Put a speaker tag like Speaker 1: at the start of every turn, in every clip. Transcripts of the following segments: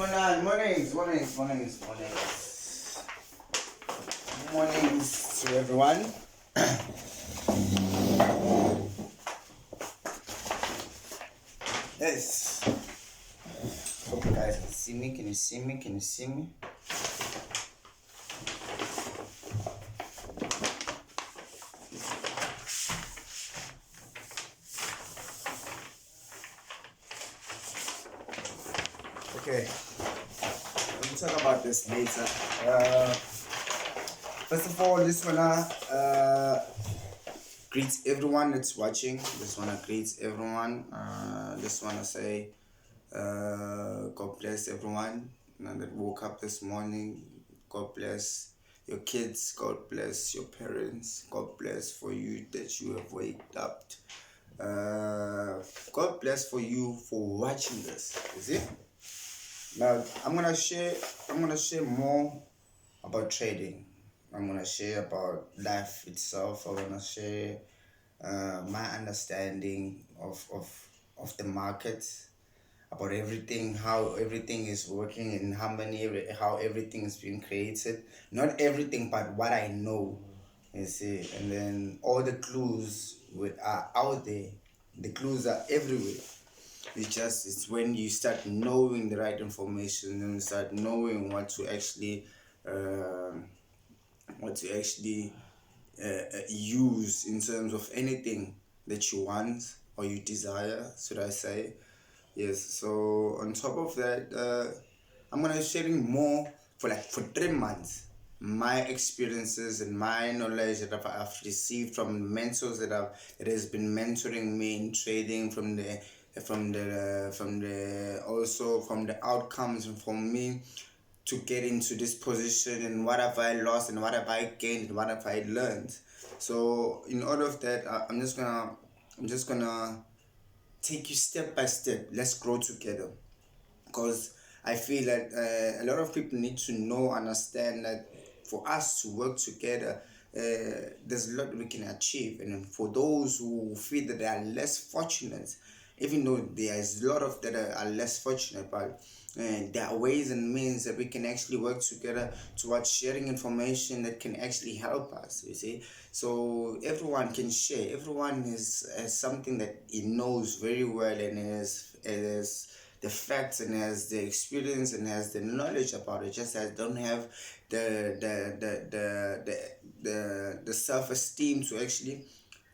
Speaker 1: Mornings to everyone. Yes. Hope you guys can see me. Can you see me? Can you see me? Okay. We'll talk about this later. First of all, just wanna greet everyone that's watching. Just wanna greet everyone. Just wanna say God bless everyone that woke up this morning. God bless your kids. God bless your parents. God bless for you that you have waked up. God bless for you for watching this. Is it? Now I'm gonna share more about trading. I'm gonna share about life itself. I'm gonna share my understanding of the market, about everything, how everything is working, and how everything is being created. Not everything, but what I know. You see, and then all the clues are out there. The clues are everywhere. It's when you start knowing the right information and you start knowing what to actually use in terms of anything that you want or you desire, should I say. Yes, so on top of that, I'm gonna be sharing more for 3 months, my experiences and my knowledge that I've received from mentors that has been mentoring me in trading, from the also from the outcomes and from me to get into this position, and what have I lost and what have I gained and what have I learned. So in order of that, I'm just gonna take you step by step. Let's grow together, because I feel that a lot of people need to understand that for us to work together, there's a lot we can achieve. And for those who feel that they are less fortunate, even though there is a lot of that are less fortunate, but there are ways and means that we can actually work together towards sharing information that can actually help us, you see. So everyone can share. Everyone has something that he knows very well, and has the facts and has the experience and has the knowledge about it, just as don't have the self-esteem to actually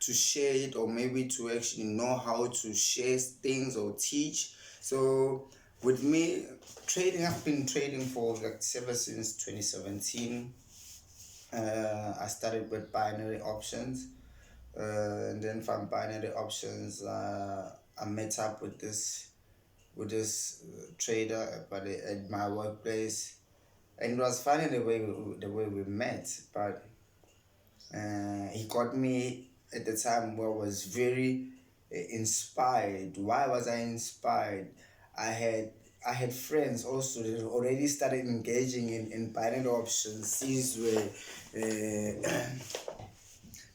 Speaker 1: to share it, or maybe to actually know how to share things or teach. So with me, trading, I've been trading for ever since 2017. I started with binary options, and then from binary options, I met up with this trader at my workplace, and it was funny the way we met. But he got me at the time where I was very inspired. Why was I inspired? I had friends also that already started engaging in binary options. These were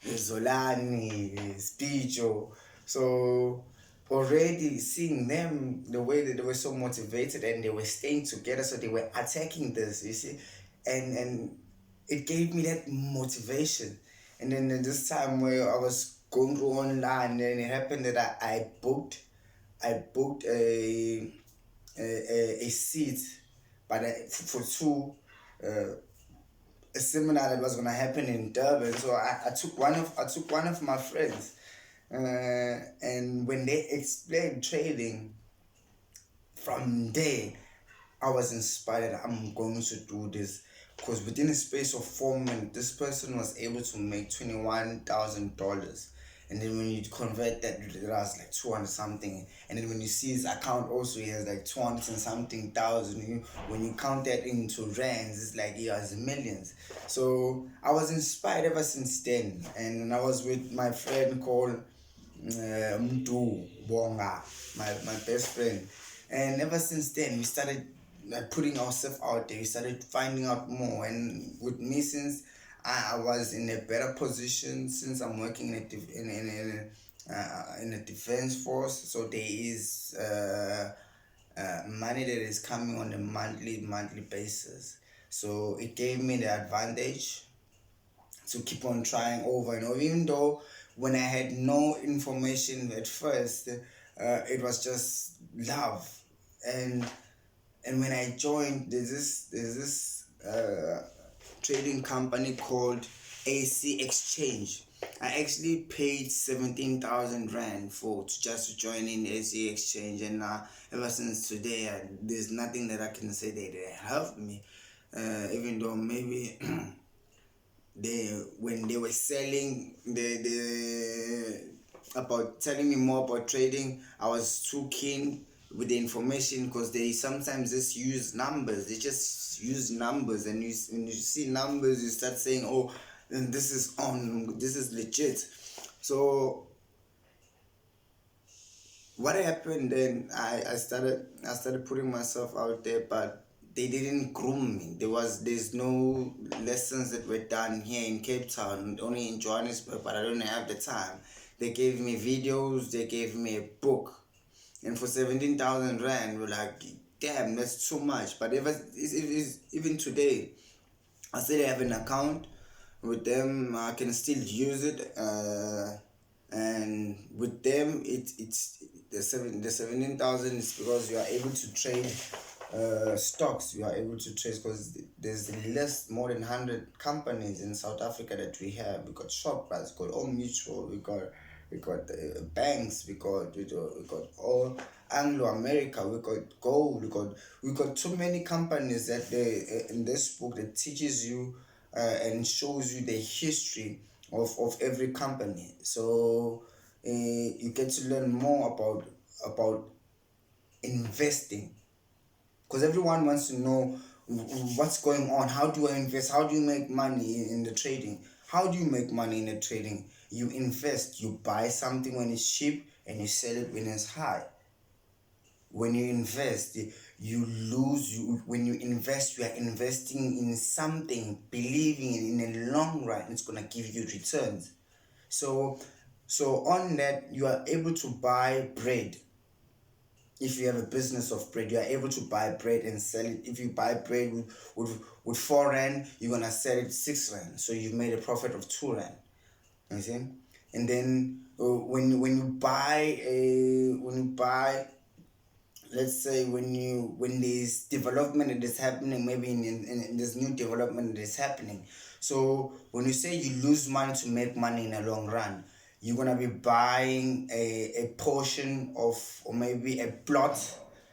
Speaker 1: Zolani, Spicho. So already seeing them, the way that they were so motivated and they were staying together, so they were attacking this, you see, and it gave me that motivation. And then at this time where I was going through online, and it happened that I booked a seat, but for two. A seminar that was gonna happen in Durban. So I took one of my friends, and when they explained trading, from there I was inspired. I'm going to do this, because within a space of 4 minutes, this person was able to make $21,000. And then when you convert that, it was like 200 something. And then when you see his account, also he has like 200 and something thousand. When you count that into rands, it's like he has millions. So I was inspired ever since then. And I was with my friend called Mdu Bonga, my best friend. And ever since then, we started putting ourselves out there. We started finding out more. And with me, since I was in a better position, since I'm working in a defense force, so there is money that is coming on a monthly basis. So it gave me the advantage to keep on trying over and over, even though when I had no information at first, it was just love. and and when I joined, there's this trading company called AC Exchange. I actually paid 17,000 rand for to just to join in AC Exchange, and ever since today, there's nothing that I can say that they helped me. Even though maybe they when they were selling the about telling me more about trading, I was too keen with the information, because they sometimes just use numbers. They just use numbers, and when you see numbers, you start saying, oh, then this is legit. So what happened then, I started putting myself out there, but they didn't groom me. There's no lessons that were done here in Cape Town, only in Johannesburg, but I don't have the time. They gave me videos, they gave me a book, and for 17,000 rand, we're like, damn, that's too much. But even today, I still have an account with them. I can still use it, and with them, it's the 17,000 is because you are able to trade stocks. You are able to trade because there's less more than 100 companies in South Africa that we have. We got Shoprite, we got Old Mutual, we got banks, we got all Anglo America, we got gold, we got too many companies that they in this book that teaches you and shows you the history of every company. So you get to learn more about investing, because everyone wants to know what's going on. How do I invest? How do you make money in the trading? How do you make money in the trading? You invest. You buy something when it's cheap and you sell it when it's high. When you invest, you lose. When you invest, you are investing in something, believing in the long run it's gonna give you returns. So on that, you are able to buy bread. If you have a business of bread, you are able to buy bread and sell it. If you buy bread with 4 rand, you're gonna sell it 6 rand, so you've made a profit of 2 rand. You see? And then when you buy, let's say, when there's development that is happening, maybe in this new development that is happening. So when you say you lose money to make money in the long run, you're gonna be buying a portion of, or maybe a plot.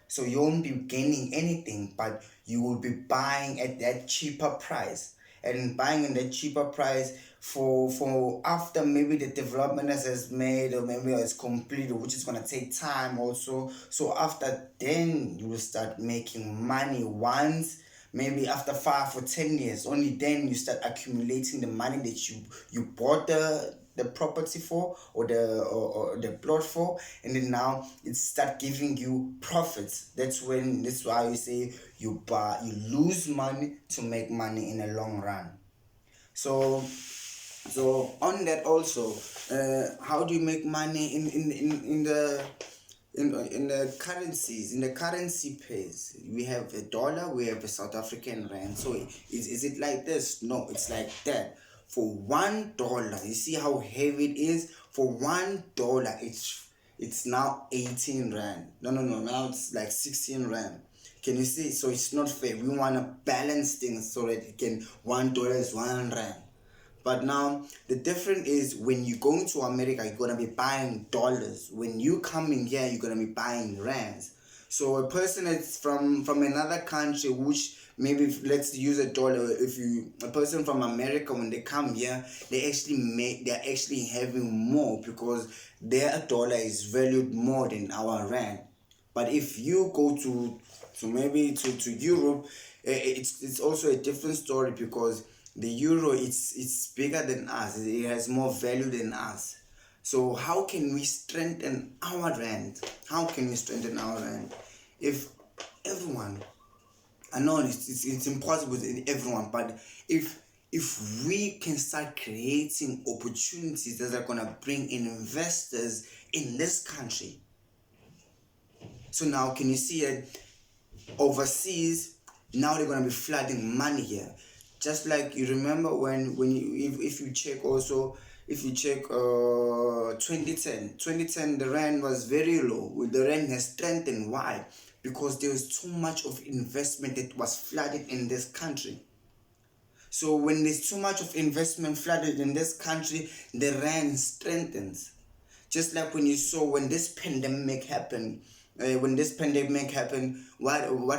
Speaker 1: So you won't be gaining anything, but you will be buying at that cheaper price, and buying in that cheaper price for after maybe the development has made, or maybe it's completed, which is going to take time also. So after then you will start making money once, maybe after 5 or 10 years. Only then you start accumulating the money that you bought the property for, or the plot for, and then now it start giving you profits. That's why you say you lose money to make money in the long run. So on that also, how do you make money in the currencies, in the currency pairs? We have a dollar, we have a South African rand. So is it like this? No, it's like that. For $1, you see how heavy it is. For $1, it's now 18 rand. No, now it's like 16 rand. Can you see? So it's not fair. We want to balance things so that it can, $1 is 1 rand. But now the difference is, when you go into America, you're gonna be buying dollars. When you come in here, you're gonna be buying rands. So a person that's from another country, which maybe, let's use a dollar. A person from America, when they come here, they're actually having more, because their dollar is valued more than our rand. But if you go to maybe to Europe, it's also a different story, because the euro, it's bigger than us. It has more value than us. So how can we strengthen our rand? How can we strengthen our rand? If everyone, I know it's impossible with everyone, but if we can start creating opportunities that are gonna bring in investors in this country, So now can you see it overseas? Now they're gonna be flooding money here. Just like you remember when you, if you check also, if you check 2010 the rand was very low. The rand has strengthened. Why? Because there was too much of investment that was flooded in this country. So when there's too much of investment flooded in this country, the rand strengthens. Just like when you saw when this pandemic happened, what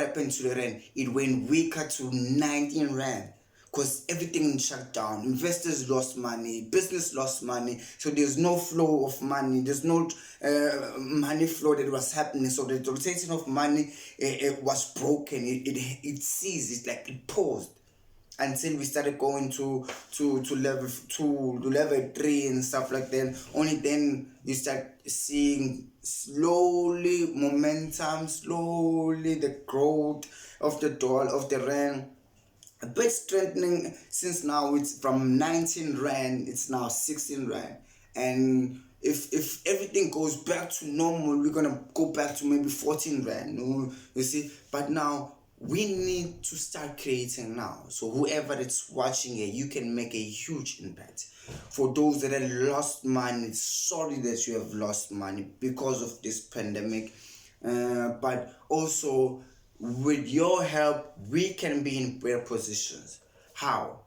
Speaker 1: happened to the rand? It went weaker to 19 rand because everything shut down. Investors lost money, business lost money, so there's no flow of money. There's no money flow that was happening. So the rotation of money it was broken. It ceased. It's like it paused until we started going to level 2 to level 3 and stuff like that. Only then you start seeing slowly momentum, slowly the growth of the dollar, of the rand, a bit strengthening. Since now it's from 19 rand, it's now 16 rand. And if everything goes back to normal, we're gonna go back to maybe 14 rand, you see. But now we need to start creating now. So whoever that's watching it, you can make a huge impact. For those that have lost money, sorry that you have lost money because of this pandemic, but also with your help we can be in better positions. How?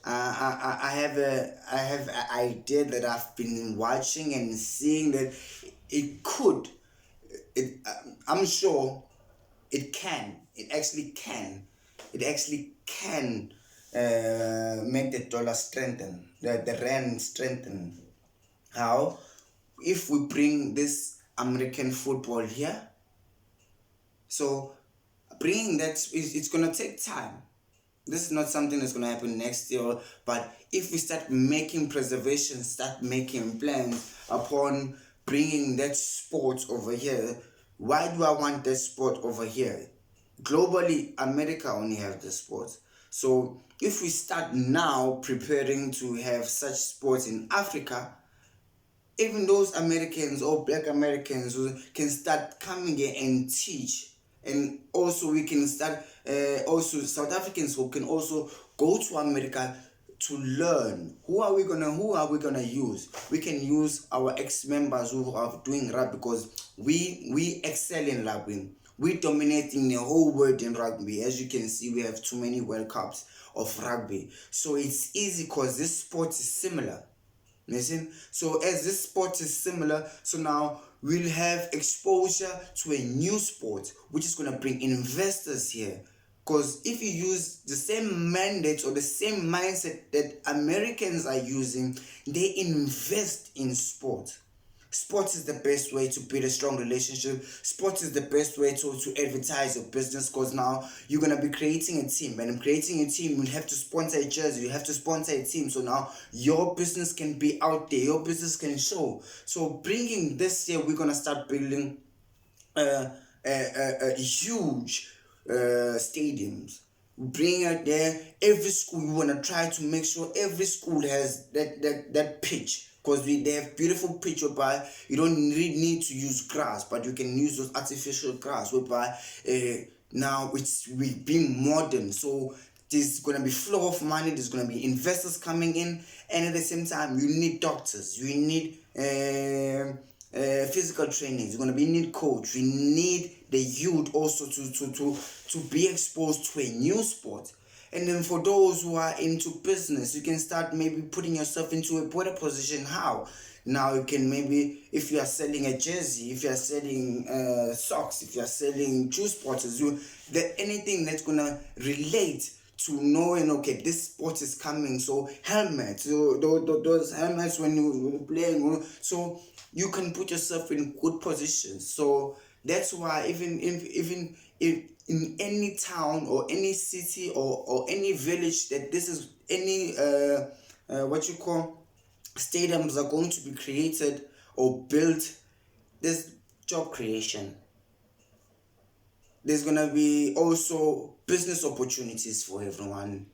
Speaker 1: I have an idea that I've been watching and seeing that it could, I'm sure it can, it actually can make the dollar strengthen, the rand strengthen. How? If we bring this American football here, so bringing that it's gonna take time. This is not something that's gonna happen next year, but if we start making preservation, start making plans upon bringing that sport over here. Why do I want that sport over here? Globally, America only has the sport. So if we start now preparing to have such sports in Africa, even those Americans or black Americans who can start coming here and teach. And also we can start, also South Africans who can also go to America to learn. Who are we gonna use? We can use our ex-members who are doing rugby, because we excel in rugby. We dominating the whole world in rugby. As you can see, we have too many World Cups of rugby. So it's easy because this sport is similar. Listen, so as this sport is similar, so now we'll have exposure to a new sport which is going to bring investors here. Because if you use the same mandate or the same mindset that Americans are using, they invest in sport. Sports is the best way to build a strong relationship. Sports is the best way to advertise your business, because now you're going to be creating a team. And in creating a team, you have to sponsor a jersey. You have to sponsor a team. So now your business can be out there. Your business can show. So bringing this year, we're going to start building a huge stadiums. Bring it there. Every school, you want to try to make sure every school has that pitch, because they have beautiful pitch whereby you don't really need to use grass, but you can use those artificial grass whereby now we being modern. So there's going to be flow of money, there's going to be investors coming in, and at the same time you need doctors, you need physical training, you're going to be need coach, you need the youth also to be exposed to a new sport. And then for those who are into business, you can start maybe putting yourself into a better position. How? Now you can maybe, if you are selling a jersey, if you are selling socks, if you are selling juice bottles, anything that's gonna relate to knowing, okay, this sport is coming. So helmets, so those helmets when you're playing, so you can put yourself in good positions. So that's why even if in any town or any city or any village that this is any what you call stadiums are going to be created or built, there's job creation. There's gonna be also business opportunities for everyone.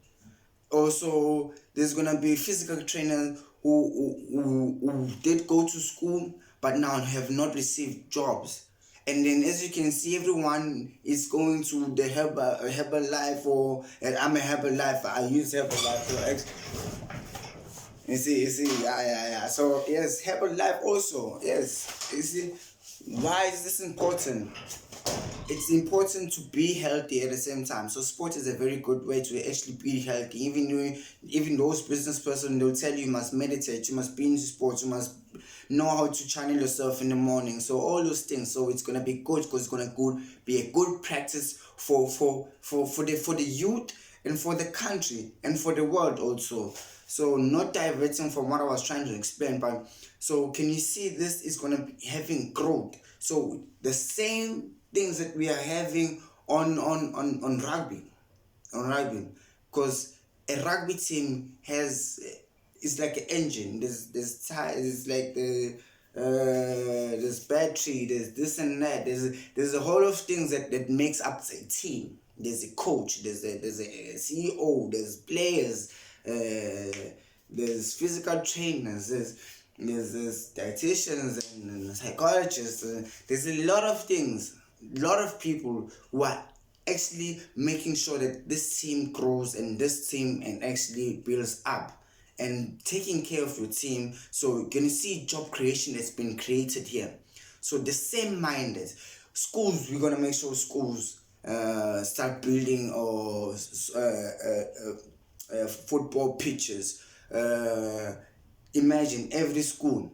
Speaker 1: Also, there's gonna be physical trainers who did go to school but now have not received jobs, And then as you can see, everyone is going to the Herbalife, or and I'm a Herbalife. I use Herbalife for you see, yeah. So yes, Herbalife also, yes. You see, why is this important? It's important to be healthy at the same time. So sport is a very good way to actually be healthy. Even those business person, they'll tell you must meditate, you must be into sports, you must know how to channel yourself in the morning. So all those things. So it's gonna be good because it's gonna be a good practice for the youth and for the country and for the world also. So not diverting from what I was trying to explain, but so can you see this is gonna be having growth? So the same things that we are having on rugby, because a rugby team has it's like an engine. There's like there's battery, there's this and that, there's a whole of things that makes up a team. There's a coach, there's a CEO, there's players, there's physical trainers, there's dietitians and psychologists. There's a lot of things, a lot of people who are actually making sure that this team grows and this team and actually builds up and taking care of your team. So you're gonna see job creation that's been created here. So the same minded schools, we're gonna make sure schools start building or football pitches. Imagine every school.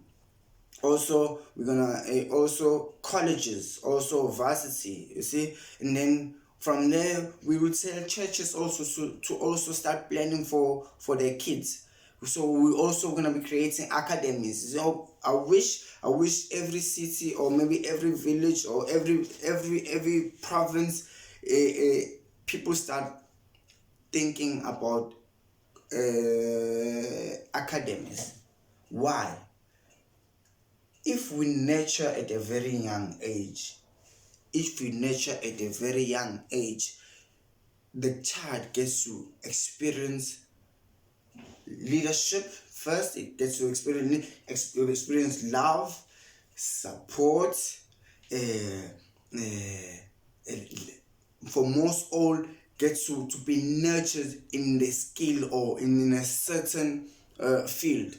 Speaker 1: Also we're gonna also colleges, also varsity, you see. And then from there we will tell churches also to also start planning for their kids. So we're also gonna be creating academies. So I wish every city or maybe every village or every province, people start thinking about academies. Why? If we nurture at a very young age, if we nurture at a very young age, the child gets to experience leadership first. It gets to experience love, support, uh, uh, for most all gets to be nurtured in the skill or in a certain field.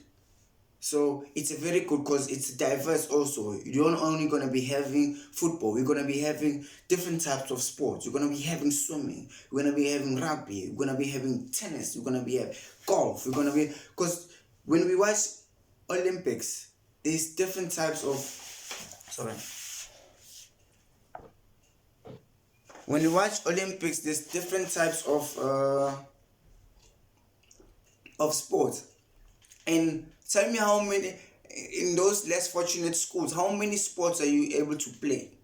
Speaker 1: So it's a very good because it's diverse also. You're not only gonna be having football, you're gonna be having different types of sports. You're gonna be having swimming, you're gonna be having rugby, you're gonna be having tennis, you're gonna be having golf, you're gonna be, because when we watch Olympics, there's different types of sorry. When you watch Olympics, there's different types of sports. And tell me how many in those less fortunate schools, how many sports are you able to play?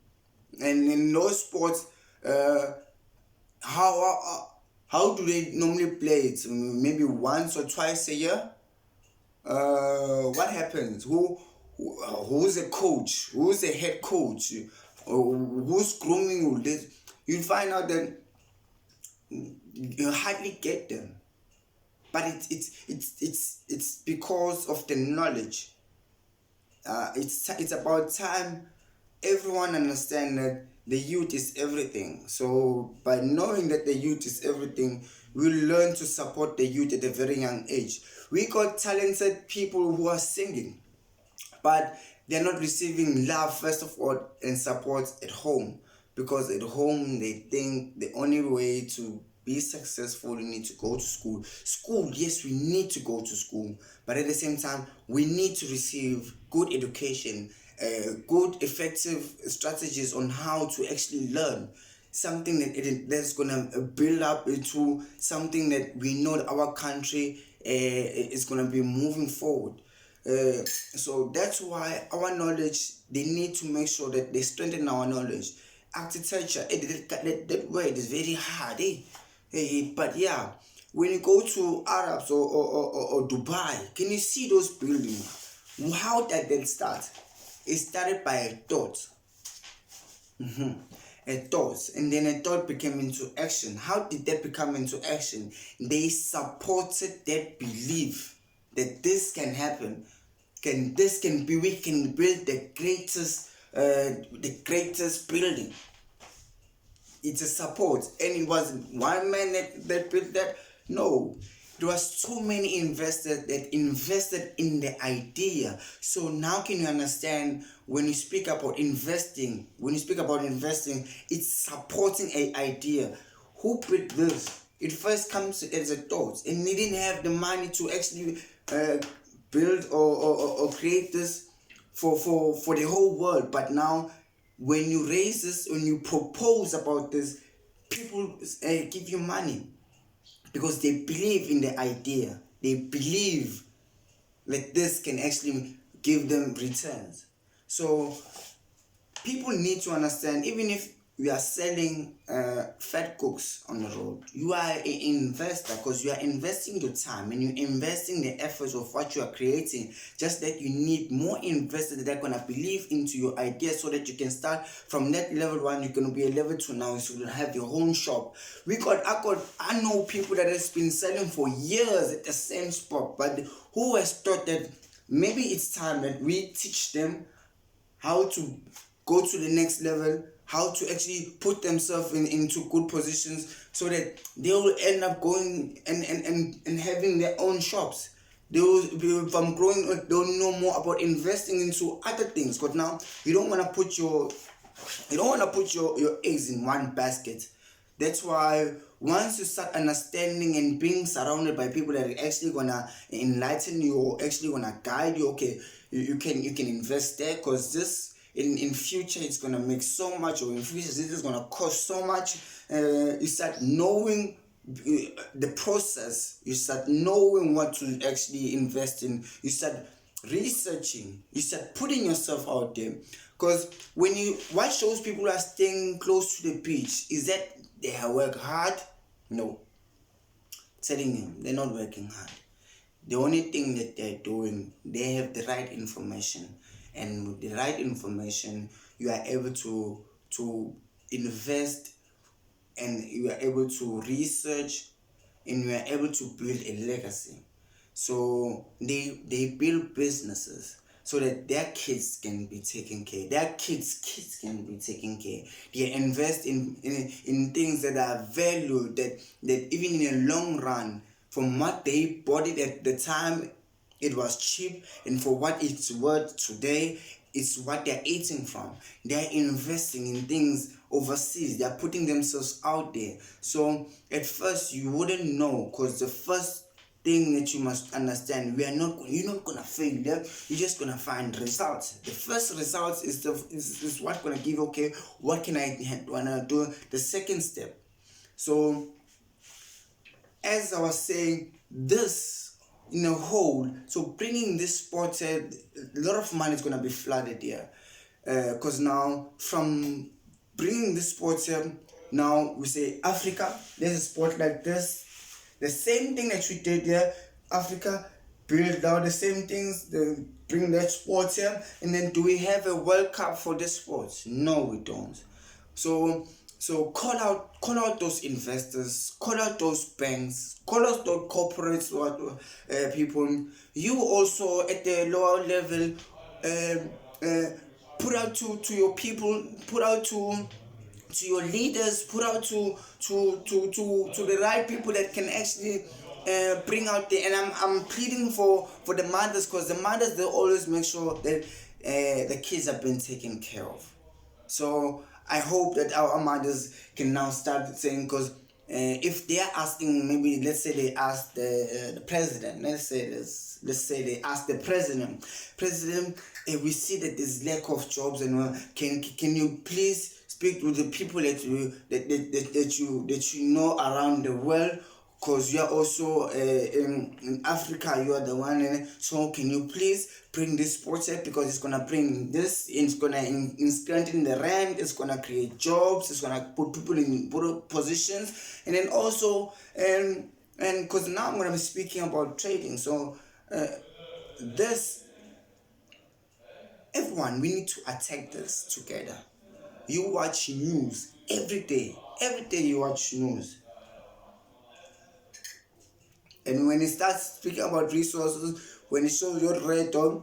Speaker 1: And in those sports, how do they normally play it? Maybe once or twice a year. What happens? Who's a coach? Who's a head coach? Who's grooming you? You'll find out that you hardly get them. But it's because of the knowledge. It's about time everyone understand that the youth is everything. So by knowing that the youth is everything, we learn to support the youth at a very young age. We got talented people who are singing, but they're not receiving love first of all and support at home, because at home they think the only way to be successful you need to go to school. Yes, we need to go to school, but at the same time we need to receive good education, good effective strategies on how to actually learn something that's gonna build up into something that we know that our country is gonna be moving forward. So that's why our knowledge, they need to make sure that they strengthen our knowledge. Architecture, that word is very hard, but yeah, when you go to Arabs or Dubai, can you see those buildings? How did that start? It started by a thought. A thought, and then a thought became into action. How did that become into action? They supported that belief that this can happen, we can build the greatest the greatest building. It's a support, and it wasn't one man that built that. No, there was too many investors that invested in the idea. So now can you understand, when you speak about investing, it's supporting a idea. Who built this? It first comes as a thought, and they didn't have the money to actually build or create this for the whole world. But now, when you raise this, when you propose about this, people give you money because they believe in the idea. They believe that this can actually give them returns. So people need to understand, even if you are selling fat cooks on the road, you are an investor because you are investing your time and you're investing the efforts of what you are creating. Just that you need more investors that are going to believe into your idea, so that you can start from that level 1, you're going to be a level 2 now, so you have your own shop. I know people that has been selling for years at the same spot, but who has thought that maybe it's time that we teach them how to go to the next level, how to actually put themselves into good positions, so that they will end up going and having their own shops. They will be, from growing, they'll know more about investing into other things. Because now you don't want to put your eggs in one basket. That's why once you start understanding and being surrounded by people that are actually gonna enlighten you or actually gonna guide you, okay, you can invest there, because this in future it's gonna make so much, or in future this is gonna cost so much. You start knowing the process, you start knowing what to actually invest in, you start researching, you start putting yourself out there. Because when you watch those people who are staying close to the beach, is that they have worked hard? No. Telling you, they're not working hard. The only thing that they're doing, they have the right information, and with the right information you are able to invest, and you are able to research, and you are able to build a legacy. So they build businesses so that their kids can be taken care, their kids can be taken care. They invest in things that are valued, that even in a long run, from what they bought it at the time it was cheap, and for what it's worth today, it's what they're eating from. They're investing in things overseas, they're putting themselves out there. So at first you wouldn't know, because the first thing that you must understand, you're not gonna fail there, you're just gonna find results. The first results is what gonna give, okay, what can I wanna do, the second step. So as I was saying, this in a whole, so bringing this sport, a lot of money is going to be flooded here, because now from bringing this sport here, now we say Africa, there's a sport like this, the same thing that we did here, Africa build out the same things, they bring that sport here, and then do we have a World Cup for this sport? No, we don't. So call out those investors, call out those banks, call out those corporates, people. You also at the lower level, put out to your people, put out to your leaders, put out to the right people that can actually bring out the, and I'm pleading for the mothers, because the mothers, they always make sure that the kids have been taken care of. So I hope that our mothers can now start saying, because if they are asking, maybe let's say they ask the president, let's say they ask the president, we see that there's lack of jobs, and can you please speak to the people that you know around the world, because you are also in Africa, you are the one, so can you please bring this project, because it's gonna bring this, it's gonna strengthen the rand, it's gonna create jobs, it's gonna put people in good positions, and then also and because now I'm gonna be speaking about trading, so this, everyone, we need to attack this together. You watch news every day you watch news, and when it starts speaking about resources, when it shows your red dot,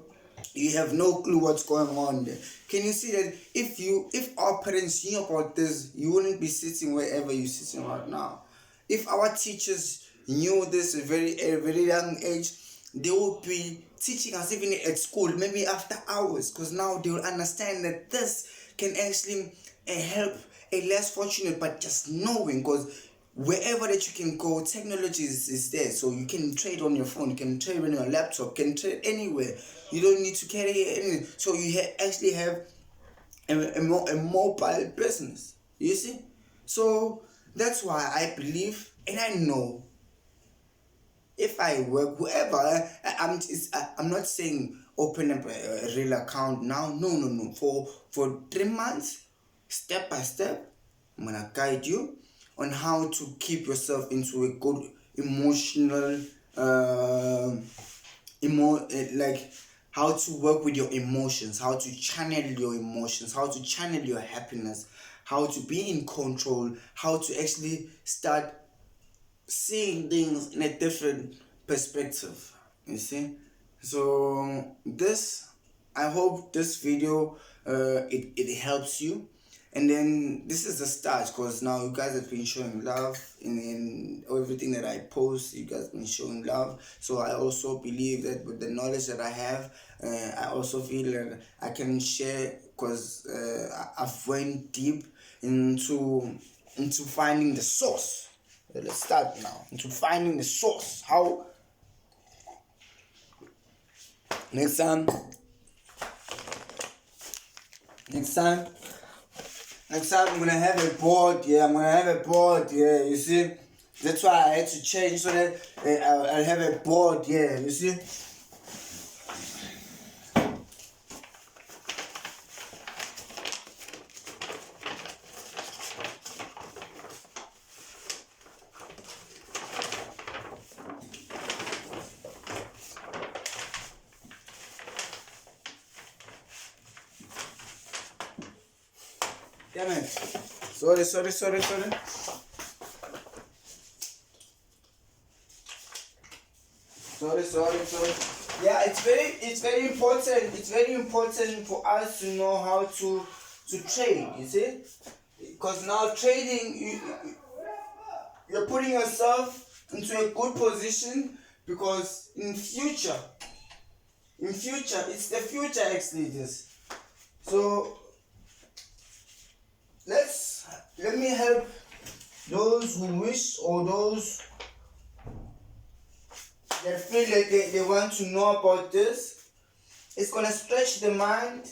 Speaker 1: You have no clue what's going on there. Can you see that if our parents knew about this, you wouldn't be sitting wherever you're sitting right now. If our teachers knew this at a very young age, they would be teaching us even at school, maybe after hours, because now they will understand that this can actually help a less fortunate, but just knowing, because wherever that you can go, technology is there. So you can trade on your phone, you can trade on your laptop, you can trade anywhere. You don't need to carry anything. So you actually have a mobile business. You see? So that's why I believe and I know if I work, whoever, I'm not saying open up a real account now. No. For 3 months, step by step, I'm gonna guide you on how to keep yourself into a good emotional, like how to work with your emotions, how to channel your emotions, how to channel your happiness, how to be in control, how to actually start seeing things in a different perspective. You see, so this, I hope this video it helps you. And then this is the start, because now you guys have been showing love in everything that I post. You guys have been showing love, so I also believe that with the knowledge that I have, I also feel that I can share, because I've went deep into finding the source. Let's start now into finding the source. How next time next time I'm gonna have a board. Yeah, I'm gonna have a board. Yeah, you see, that's why I had to change so that I'll have a board. Yeah, you see. Yeah, man. Sorry. Sorry. Yeah, it's very important. It's very important for us to know how to trade. You see, because now trading, you're putting yourself into a good position, because in future, it's the future actually. This. So let me help those who wish, or those that feel like they want to know about this. It's gonna stretch the mind.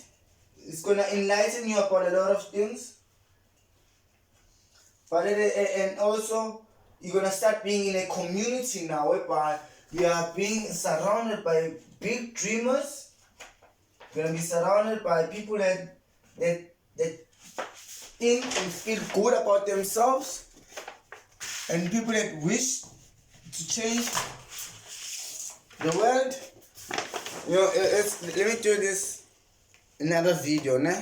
Speaker 1: It's gonna enlighten you about a lot of things. But and also you're gonna start being in a community now whereby you are being surrounded by big dreamers. You're gonna be surrounded by people that think and feel good about themselves, and people that wish to change the world. You know, let me do this another video, nah?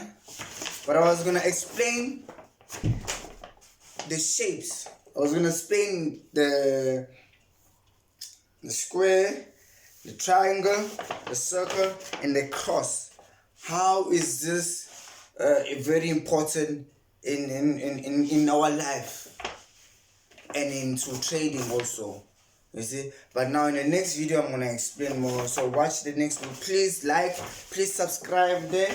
Speaker 1: But I was gonna explain the shapes. I was gonna explain the square, the triangle, the circle, and the cross. How is this very important in our life and into trading also? You see, but now in the next video I'm gonna explain more. So watch the next one. Please like, please subscribe there.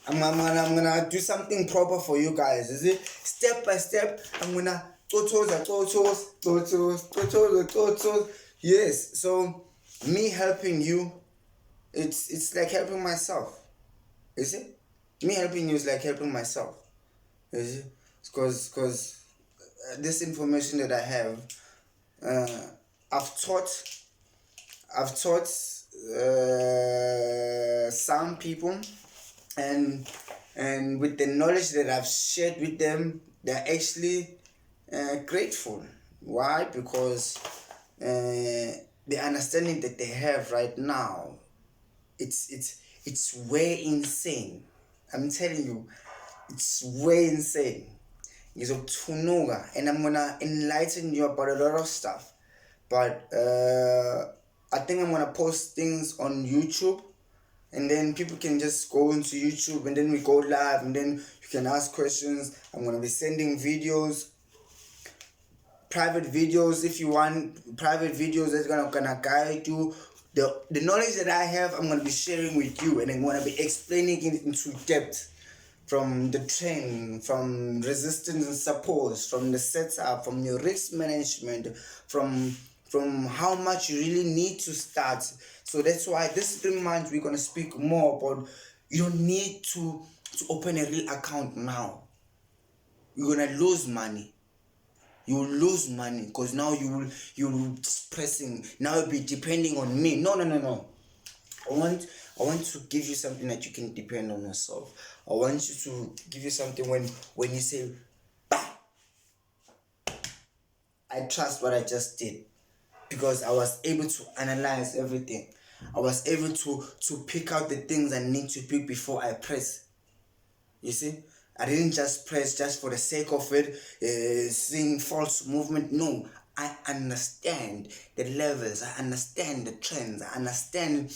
Speaker 1: I'm gonna do something proper for you guys. You see, step by step. I'm gonna yes. So me helping you, it's like helping myself. You see, me helping you is like helping myself. You see, because this information that I have, I've taught some people, and with the knowledge that I've shared with them, they're actually grateful. Why? Because the understanding that they have right now, it's way insane. I'm telling you, it's way insane. And I'm gonna enlighten you about a lot of stuff. But I think I'm gonna post things on YouTube, and then people can just go into YouTube, and then we go live, and then you can ask questions. I'm gonna be sending videos, private videos, if you want private videos that's gonna guide you. The knowledge that I have, I'm gonna be sharing with you, and I'm gonna be explaining it into depth, from the trend, from resistance and support, from the setup, from your risk management, from how much you really need to start. So that's why this 3 months we're gonna speak more about, you don't need to open a real account now. You're gonna lose money. You will lose money because now you will just pressing, now you'll be depending on me. No. I want to give you something that you can depend on yourself. I want you to give you something when you say, bah, I trust what I just did, because I was able to analyze everything. I was able to pick out the things I need to pick before I press. You see, I didn't just press just for the sake of it, seeing false movement. No, I understand the levels, I understand the trends, I understand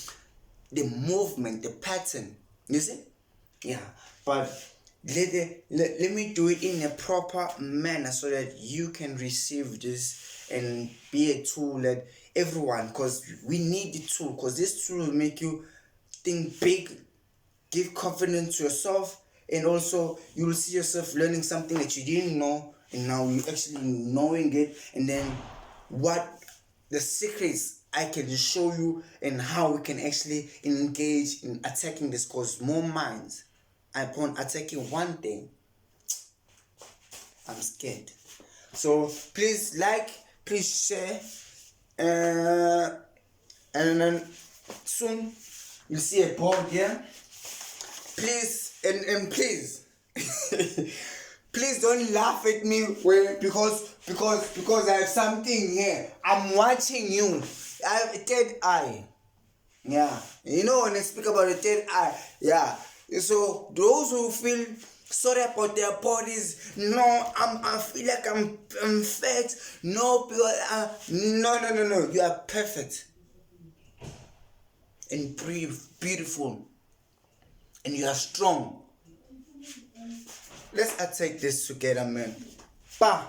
Speaker 1: the movement, the pattern. You see? Yeah. But let me do it in a proper manner so that you can receive this and be a tool that everyone, because we need the tool, because this tool will make you think big, give confidence to yourself, and also you will see yourself learning something that you didn't know, and now you actually knowing it. And then what the secrets I can show you, and how we can actually engage in attacking this, cause more minds. Upon attacking one thing, I'm scared. So please like, please share, and then soon you'll see a board here. Please, and please, please don't laugh at me because I have something here. I'm watching you. I have a third eye. Yeah, you know, when I speak about the third eye, yeah. So those who feel sorry about their bodies, no, I feel like I'm fat. No, because no. You are perfect and beautiful, and you are strong. Let's attack this together, man. Bah.